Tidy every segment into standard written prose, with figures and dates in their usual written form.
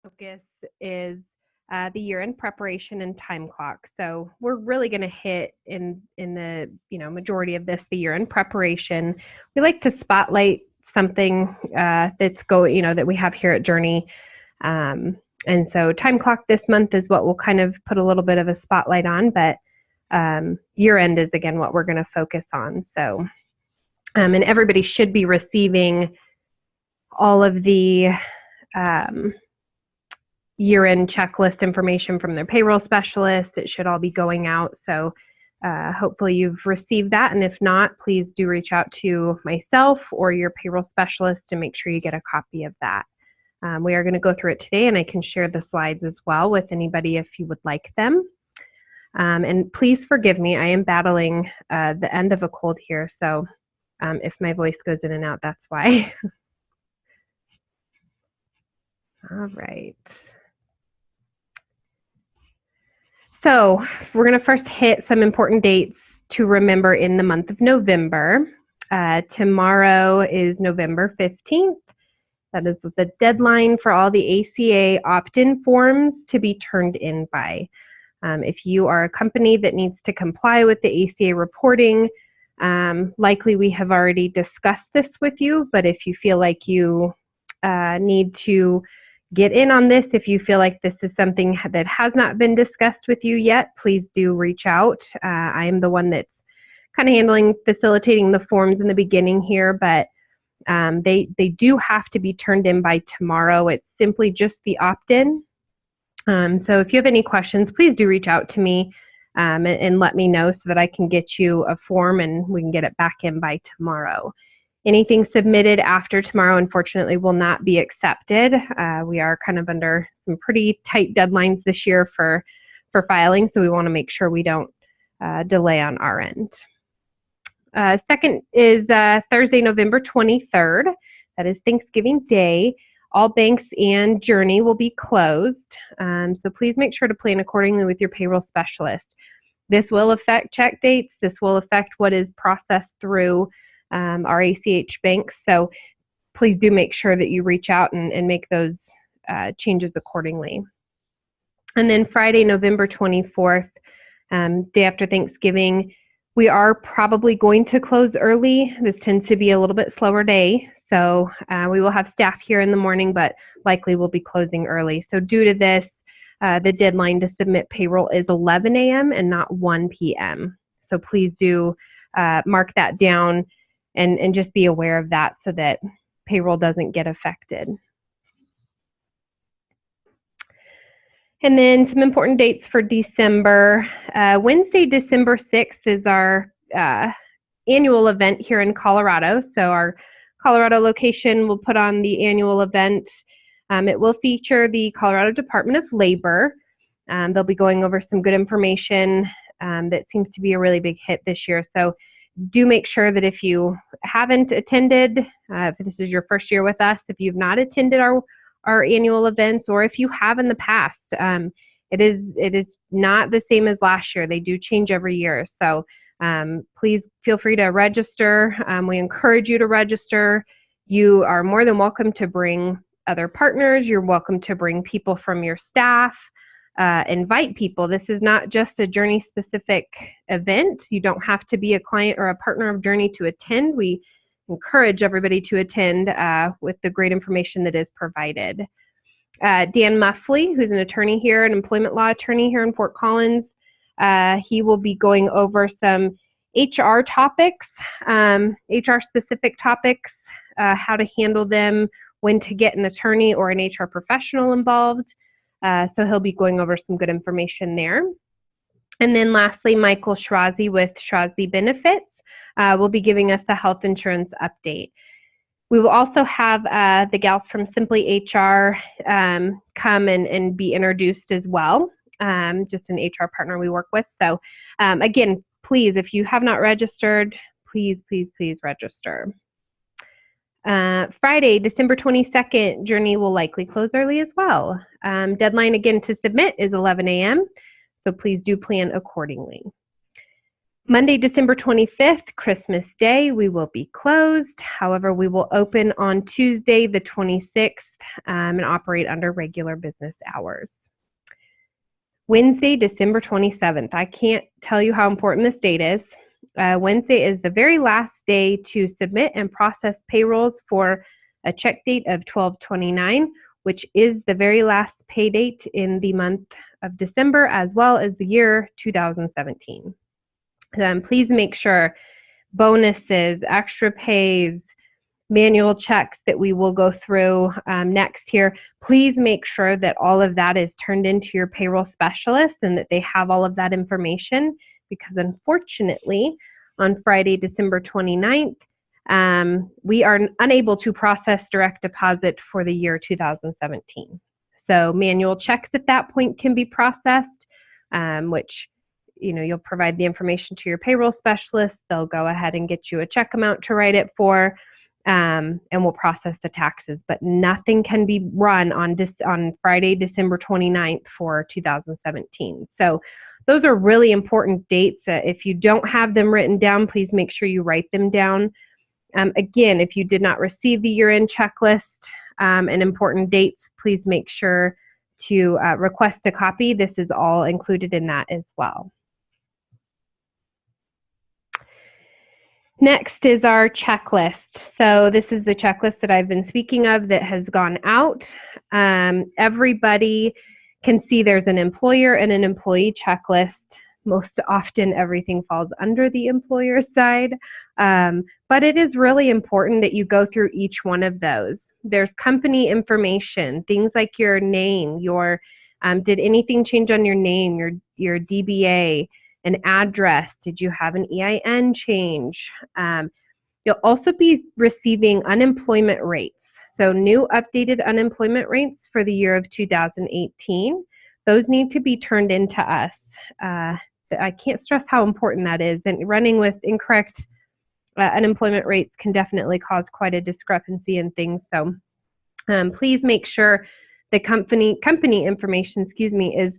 focus is the year-end preparation and TimeClock. So we're really going to hit in the majority of this the year-end preparation. We like to spotlight something that's that we have here at Journey. And so TimeClock this month is what we'll kind of put a little bit of a spotlight on, but year-end is again what we're going to focus on. So and everybody should be receiving all of the year-end checklist information from their payroll specialist. It should all be going out. So hopefully you've received that. And if not, please do reach out to myself or your payroll specialist to make sure you get a copy of that. We are going to go through it today, and I can share the slides as well with anybody if you would like them. And please forgive me, I am battling the end of a cold here. So if my voice goes in and out, that's why. All right. So we're going to first hit some important dates to remember in the month of November. Tomorrow is November 15th. That is the deadline for all the ACA opt-in forms to be turned in by. If you are a company that needs to comply with the ACA reporting, likely we have already discussed this with you, but if you feel like you need to get in on this, if you feel like this is something that has not been discussed with you yet, please do reach out. I am the one that's kind of facilitating the forms in the beginning here, but they do have to be turned in by tomorrow. It's simply just the opt-in. So if you have any questions, please do reach out to me and let me know so that I can get you a form and we can get it back in by tomorrow. Anything submitted after tomorrow, unfortunately, will not be accepted. We are kind of under some pretty tight deadlines this year for filing, so we want to make sure we don't delay on our end. Second is Thursday, November 23rd. That is Thanksgiving Day. All banks and Journey will be closed, so please make sure to plan accordingly with your payroll specialist. This will affect check dates. This will affect what is processed through our ACH banks, so please do make sure that you reach out and make those changes accordingly. And then Friday, November 24th, day after Thanksgiving, we are probably going to close early. This tends to be a little bit slower day, so we will have staff here in the morning, but likely we'll be closing early. So due to this, the deadline to submit payroll is 11 a.m. and not 1 p.m. So please do mark that down and just be aware of that so that payroll doesn't get affected. And then some important dates for December. Wednesday, December 6th is our annual event here in Colorado. So our Colorado location will put on the annual event. It will feature the Colorado Department of Labor. They'll be going over some good information that seems to be a really big hit this year. So do make sure that if you haven't attended, if this is your first year with us, if you've not attended our annual events, or if you have in the past, it is not the same as last year. They do change every year. So please feel free to register. We encourage you to register. You are more than welcome to bring other partners. You're welcome to bring people from your staff. Invite people. This is not just a Journey specific event. You don't have to be a client or a partner of Journey to attend. We encourage everybody to attend with the great information that is provided. Dan Muffley, who's an attorney here, an employment law attorney here in Fort Collins, he will be going over some HR topics, HR specific topics, how to handle them, when to get an attorney or an HR professional involved. So he'll be going over some good information there. And then lastly, Michael Schrazi with Schrazi Benefits will be giving us a health insurance update. We will also have the gals from Simply HR come and be introduced as well, just an HR partner we work with. So again, please, if you have not registered, please register. Friday, December 22nd, Journey will likely close early as well. Deadline again to submit is 11 a.m., so please do plan accordingly. Monday, December 25th, Christmas Day, we will be closed. However, we will open on Tuesday, the 26th, and operate under regular business hours. Wednesday, December 27th. I can't tell you how important this date is. Wednesday is the very last day to submit and process payrolls for a check date of 12/29, which is the very last pay date in the month of December as well as the year 2017. Please make sure bonuses, extra pays, manual checks that we will go through next here, please make sure that all of that is turned into your payroll specialist and that they have all of that information, because unfortunately on Friday, December 29th, we are unable to process direct deposit for the year 2017. So manual checks at that point can be processed, which you'll provide the information to your payroll specialist. They'll go ahead and get you a check amount to write it for. And we'll process the taxes, but nothing can be run on Friday, December 29th for 2017. So those are really important dates. If you don't have them written down, please make sure you write them down. Again, if you did not receive the year-end checklist and important dates, please make sure to request a copy. This is all included in that as well. Next is our checklist. So this is the checklist that I've been speaking of that has gone out. Everybody can see there's an employer and an employee checklist. Most often everything falls under the employer side, but it is really important that you go through each one of those. There's company information, things like your name, did anything change on your name, your DBA, an address, did you have an EIN change? You'll also be receiving unemployment rates. So new updated unemployment rates for the year of 2018. Those need to be turned into us. I can't stress how important that is. And running with incorrect unemployment rates can definitely cause quite a discrepancy in things. So please make sure the company information, is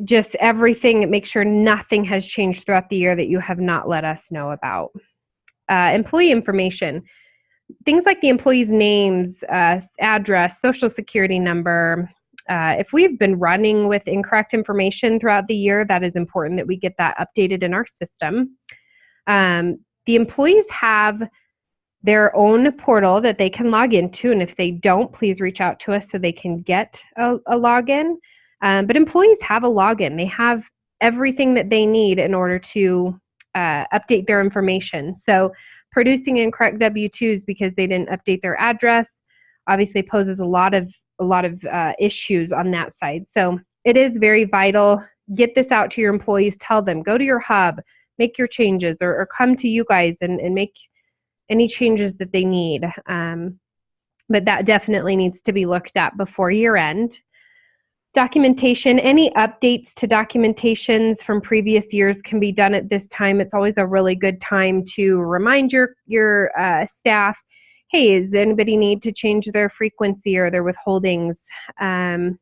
just everything. Make sure nothing has changed throughout the year that you have not let us know about. Employee information, things like the employee's names, address, social security number. If we've been running with incorrect information throughout the year, that is important that we get that updated in our system. The employees have their own portal that they can log into, and if they don't, please reach out to us so they can get a login. But employees have a login. They have everything that they need in order to update their information. So producing incorrect W-2s because they didn't update their address obviously poses a lot of issues on that side. So it is very vital. Get this out to your employees. Tell them, go to your hub, make your changes, or come to you guys and make any changes that they need. But that definitely needs to be looked at before year end. Documentation, any updates to documentations from previous years can be done at this time. It's always a really good time to remind your staff, hey, does anybody need to change their frequency or their withholdings, or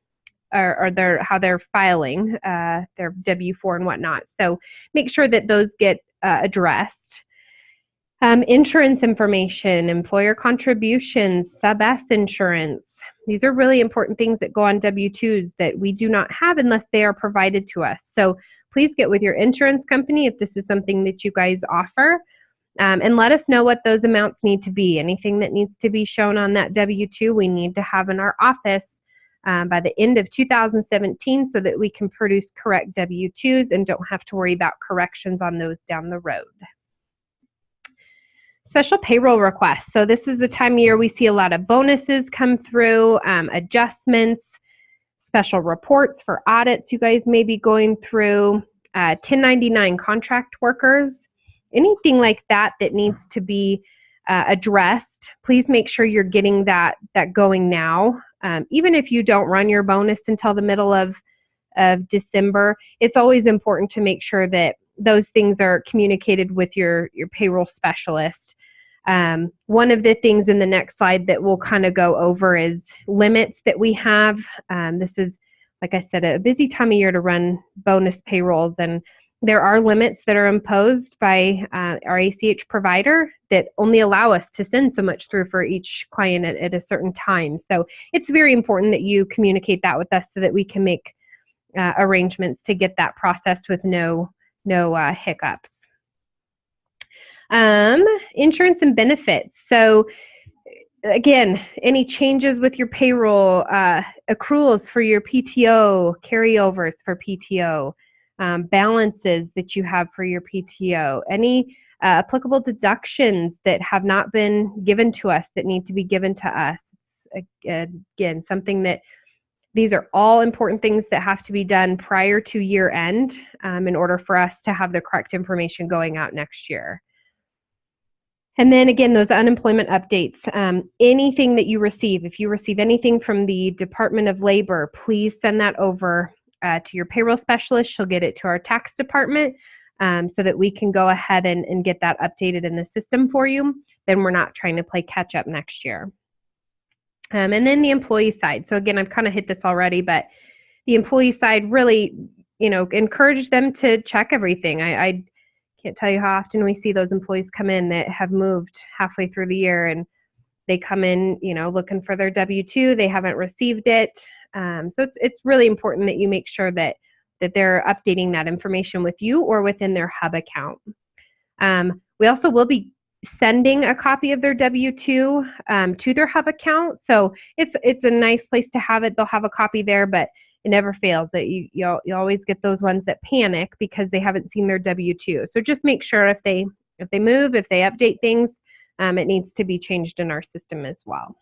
how they're filing their W-4 and whatnot. So make sure that those get addressed. Insurance information, employer contributions, sub-S insurance. These are really important things that go on W-2s that we do not have unless they are provided to us. So please get with your insurance company if this is something that you guys offer, and let us know what those amounts need to be. Anything that needs to be shown on that W-2 we need to have in our office by the end of 2017 so that we can produce correct W-2s and don't have to worry about corrections on those down the road. Special payroll requests. So this is the time of year we see a lot of bonuses come through, adjustments, special reports for audits you guys may be going through, 1099 contract workers, anything like that that needs to be addressed. Please make sure you're getting that going now. Even if you don't run your bonus until the middle of December, it's always important to make sure that those things are communicated with your payroll specialist. One of the things in the next slide that we'll kind of go over is limits that we have. This is, like I said, a busy time of year to run bonus payrolls, and There are limits that are imposed by our ACH provider that only allow us to send so much through for each client at a certain time. So it's very important that you communicate that with us so that we can make arrangements to get that processed with no hiccups. Insurance and benefits. So again, any changes with your payroll, accruals for your PTO, carryovers for PTO, balances that you have for your PTO, any applicable deductions that have not been given to us that need to be given to us. Again, something that these are all important things that have to be done prior to year end in order for us to have the correct information going out next year. And then again, those unemployment updates, anything that you receive, if you receive anything from the Department of Labor, please send that over to your payroll specialist. She'll get it to our tax department so that we can go ahead and get that updated in the system for you. Then we're not trying to play catch up next year. And then the employee side. So again, I've kind of hit this already, but the employee side, really, encourage them to check everything. I can't tell you how often we see those employees come in that have moved halfway through the year and they come in, looking for their W-2. They haven't received it. So it's really important that you make sure that they're updating that information with you or within their Hub account. We also will be sending a copy of their W-2 to their Hub account. So it's a nice place to have it. They'll have a copy there, but it never fails that you always get those ones that panic because they haven't seen their W-2. So just make sure if they move, if they update things, it needs to be changed in our system as well.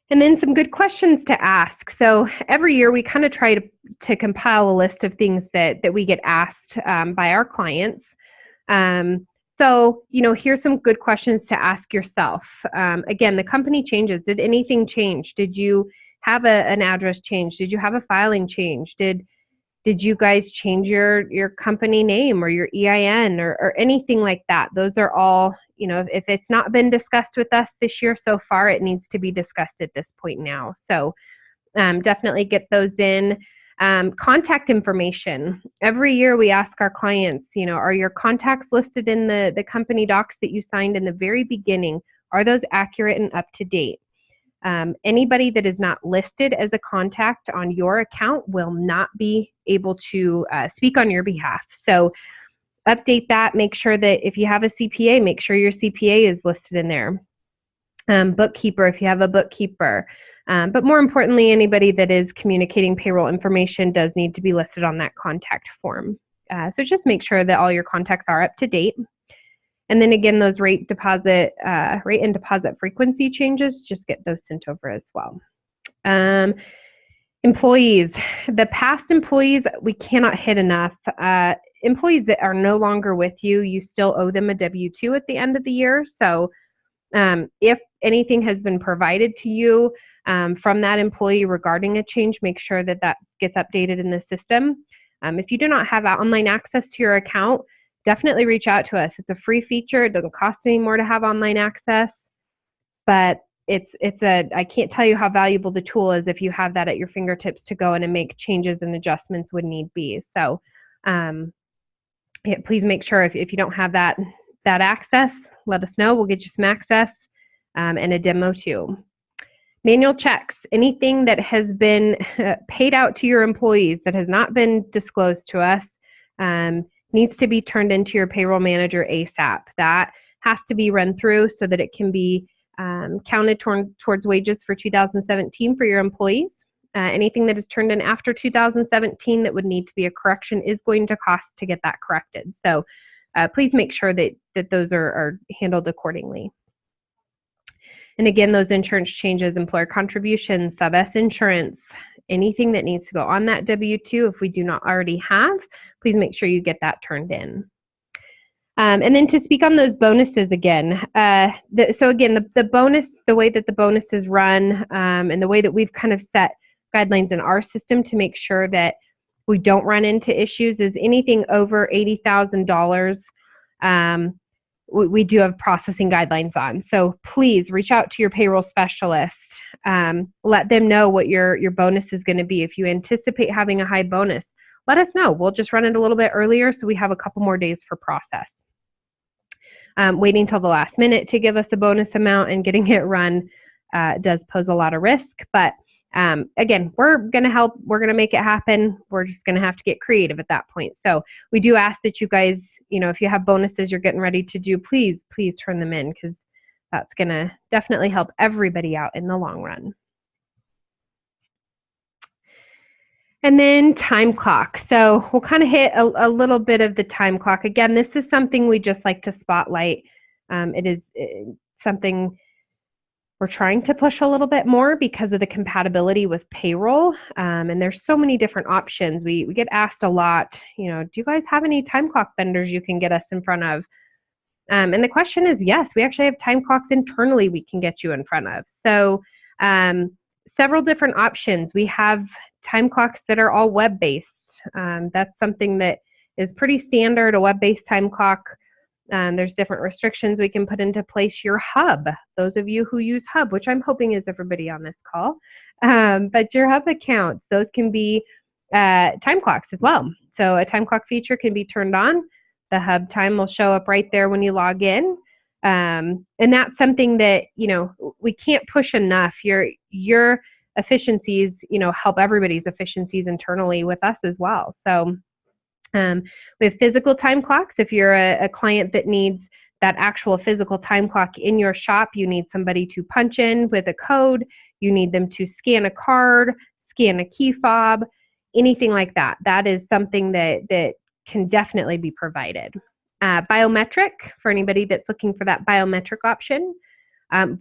And then some good questions to ask. So every year we kind of try to compile a list of things that we get asked by our clients. So, here's some good questions to ask yourself. Again, the company changes. Did anything change? Did you have an address change? Did you have a filing change? Did you guys change your company name or your EIN or anything like that? Those are all, if it's not been discussed with us this year so far, it needs to be discussed at this point now. So definitely get those in. Contact information. Every year we ask our clients, are your contacts listed in the company docs that you signed in the very beginning? Are those accurate and up to date? Anybody that is not listed as a contact on your account will not be able to speak on your behalf. So update that. Make sure that if you have a CPA, make sure your CPA is listed in there. Bookkeeper, if you have a bookkeeper. But more importantly, anybody that is communicating payroll information does need to be listed on that contact form. So just make sure that all your contacts are up to date. And then again, those rate and deposit frequency changes, just get those sent over as well. Employees, the past employees, we cannot hit enough. Employees that are no longer with you, you still owe them a W-2 at the end of the year. So if anything has been provided to you from that employee regarding a change, make sure that gets updated in the system. If you do not have online access to your account, definitely reach out to us. It's a free feature. It doesn't cost any more to have online access, but I can't tell you how valuable the tool is if you have that at your fingertips to go in and make changes and adjustments when need be. So please make sure if you don't have that access, let us know. We'll get you some access and a demo too. Manual checks, anything that has been paid out to your employees that has not been disclosed to us needs to be turned into your payroll manager ASAP. That has to be run through so that it can be counted towards wages for 2017 for your employees. Anything that is turned in after 2017 that would need to be a correction is going to cost to get that corrected. So please make sure that those are handled accordingly. And again, those insurance changes, employer contributions, sub-S insurance, anything that needs to go on that W-2 if we do not already have, please make sure you get that turned in. And then to speak on those bonuses again. So again, the bonus, the way that the bonuses run and the way that we've kind of set guidelines in our system to make sure that we don't run into issues is anything over $80,000 we do have processing guidelines on. So please reach out to your payroll specialist. Let them know what your bonus is going to be. If you anticipate having a high bonus, let us know. We'll just run it a little bit earlier so we have a couple more days for process. Waiting till the last minute to give us a bonus amount and getting it run does pose a lot of risk. But again, we're going to help. We're going to make it happen. We're just going to have to get creative at that point. So we do ask that you guys, if you have bonuses you're getting ready to do, please turn them in, because that's going to definitely help everybody out in the long run. And then TimeClock. So we'll kind of hit a little bit of the TimeClock. Again, this is something we just like to spotlight. It is something we're trying to push a little bit more because of the compatibility with payroll. And there's so many different options. We get asked a lot, do you guys have any TimeClock vendors you can get us in front of? And the question is, yes, we actually have TimeClocks internally we can get you in front of. So several different options. We have TimeClocks that are all web-based. That's something that is pretty standard, a web-based TimeClock. There's different restrictions we can put into place. Your Hub, those of you who use Hub, which I'm hoping is everybody on this call, but your Hub accounts, those can be TimeClocks as well. So a TimeClock feature can be turned on. The Hub time will show up right there when you log in. And that's something that, we can't push enough. Your efficiencies, help everybody's efficiencies internally with us as well. So we have physical time clocks. If you're a client that needs that actual physical time clock in your shop, you need somebody to punch in with a code, you need them to scan a card, scan a key fob, anything like that. That is something that can definitely be provided. Biometric, for anybody that's looking for that biometric option.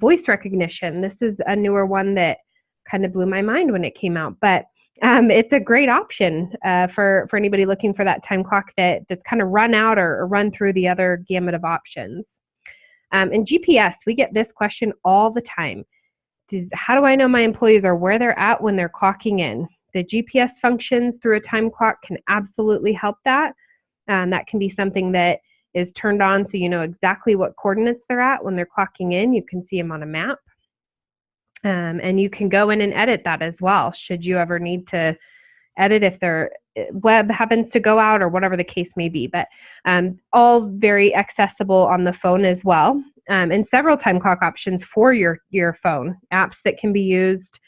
Voice recognition, this is a newer one that kind of blew my mind when it came out, but it's a great option for anybody looking for that time clock that's kind of run out or run through the other gamut of options. And GPS, we get this question all the time. How do I know my employees are where they're at when they're clocking in? The GPS functions through a time clock can absolutely help that. That can be something that is turned on so you know exactly what coordinates they're at when they're clocking in. You can see them on a map. And you can go in and edit that as well, should you ever need to edit if their web happens to go out or whatever the case may be. But all very accessible on the phone as well. And several time clock options for your phone, apps that can be used,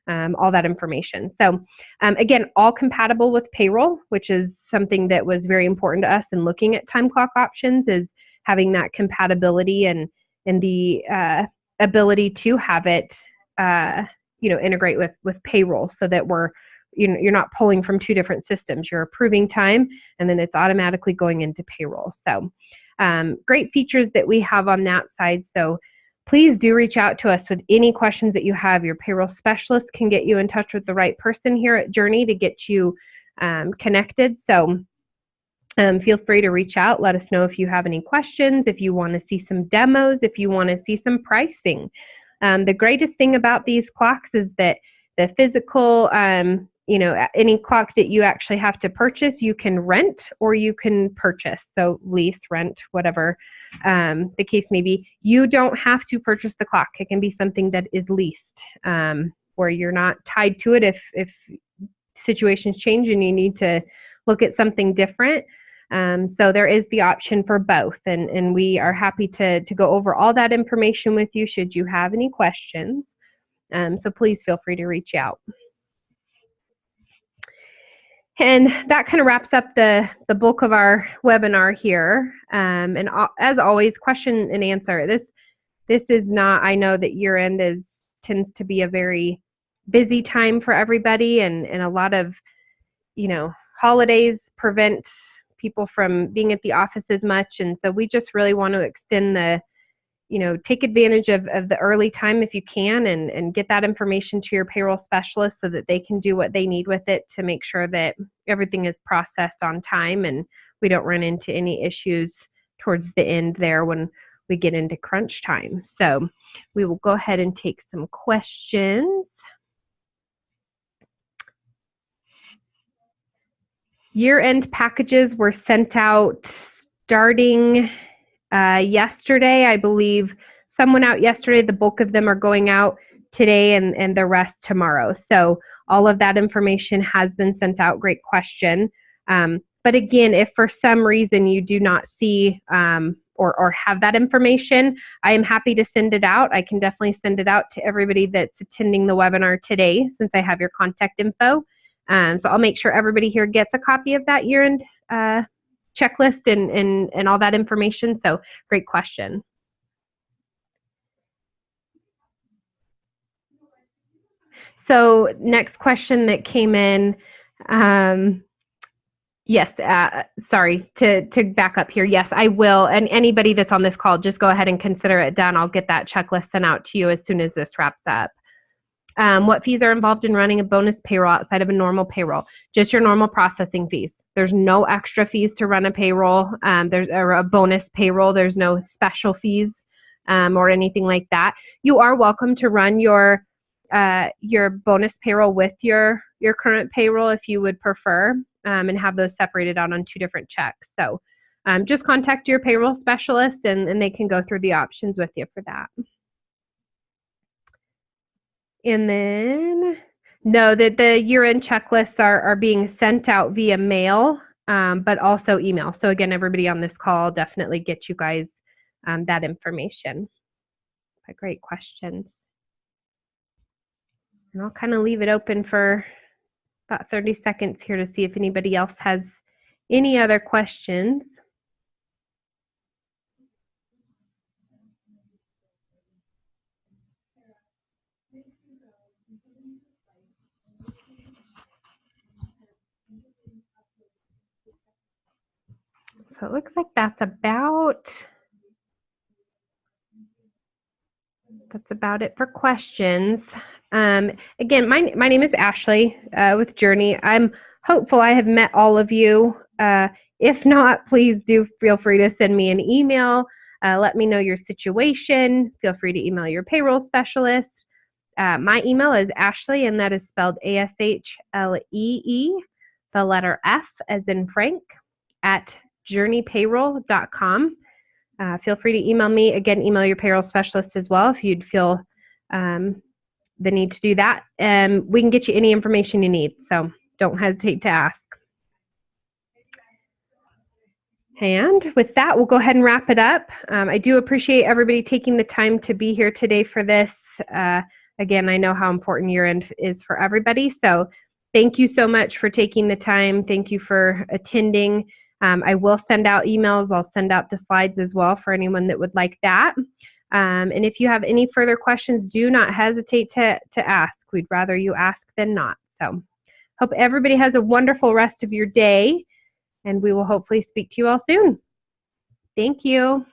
all that information. So again, all compatible with payroll, which is something that was very important to us in looking at time clock options, is having that compatibility and the ability to have it integrate with payroll, so that you're not pulling from two different systems. You're approving time and then it's automatically going into payroll. So great features that we have on that side. So please do reach out to us with any questions that you have. Your payroll specialist can get you in touch with the right person here at Journey to get you connected. So feel free to reach out. Let us know if you have any questions, if you want to see some demos, if you want to see some pricing. The greatest thing about these clocks is that the physical, any clock that you actually have to purchase, you can rent or you can purchase. So lease, rent, whatever the case may be. You don't have to purchase the clock. It can be something that is leased, where you're not tied to it if situations change and you need to look at something different. So there is the option for both, and we are happy to go over all that information with you should you have any questions. So please feel free to reach out. And that kind of wraps up the bulk of our webinar here. And as always, question and answer. This is not, I know that year end tends to be a very busy time for everybody, and a lot of, holidays prevent people from being at the office as much. And so we just really want to extend take advantage of the early time if you can, and get that information to your payroll specialist so that they can do what they need with it to make sure that everything is processed on time and we don't run into any issues towards the end there when we get into crunch time. So we will go ahead and take some questions. Year-end packages were sent out starting yesterday. I believe some went out yesterday. The bulk of them are going out today, and the rest tomorrow. So all of that information has been sent out. Great question. But again, if for some reason you do not see or have that information, I am happy to send it out. I can definitely send it out to everybody that's attending the webinar today since I have your contact info. So I'll make sure everybody here gets a copy of that year-end checklist and all that information. So great question. So next question that came in, yes, sorry, to back up here. Yes, I will. And anybody that's on this call, just go ahead and consider it done. I'll get that checklist sent out to you as soon as this wraps up. What fees are involved in running a bonus payroll outside of a normal payroll? Just your normal processing fees. There's no extra fees to run a payroll. Or a bonus payroll. There's no special fees or anything like that. You are welcome to run your bonus payroll with your current payroll if you would prefer, and have those separated out on 2 different checks. So just contact your payroll specialist and they can go through the options with you for that. And then, know that the year-end checklists are being sent out via mail, but also email. So again, everybody on this call, definitely get you guys that information. But great questions. And I'll kind of leave it open for about 30 seconds here to see if anybody else has any other questions. So it looks like that's about it for questions. Again, my name is Ashley with Journey. I'm hopeful I have met all of you. If not, please do feel free to send me an email. Let me know your situation. Feel free to email your payroll specialist. My email is Ashley, and that is spelled ASHLEE, the letter F as in Frank, at journeypayroll.com. Feel free to email me. Again, email your payroll specialist as well if you'd feel the need to do that. And we can get you any information you need, so don't hesitate to ask. And with that, we'll go ahead and wrap it up. I do appreciate everybody taking the time to be here today for this. Again, I know how important year-end is for everybody, so thank you so much for taking the time. Thank you for attending. I will send out emails. I'll send out the slides as well for anyone that would like that. And if you have any further questions, do not hesitate to ask. We'd rather you ask than not. So hope everybody has a wonderful rest of your day, and we will hopefully speak to you all soon. Thank you.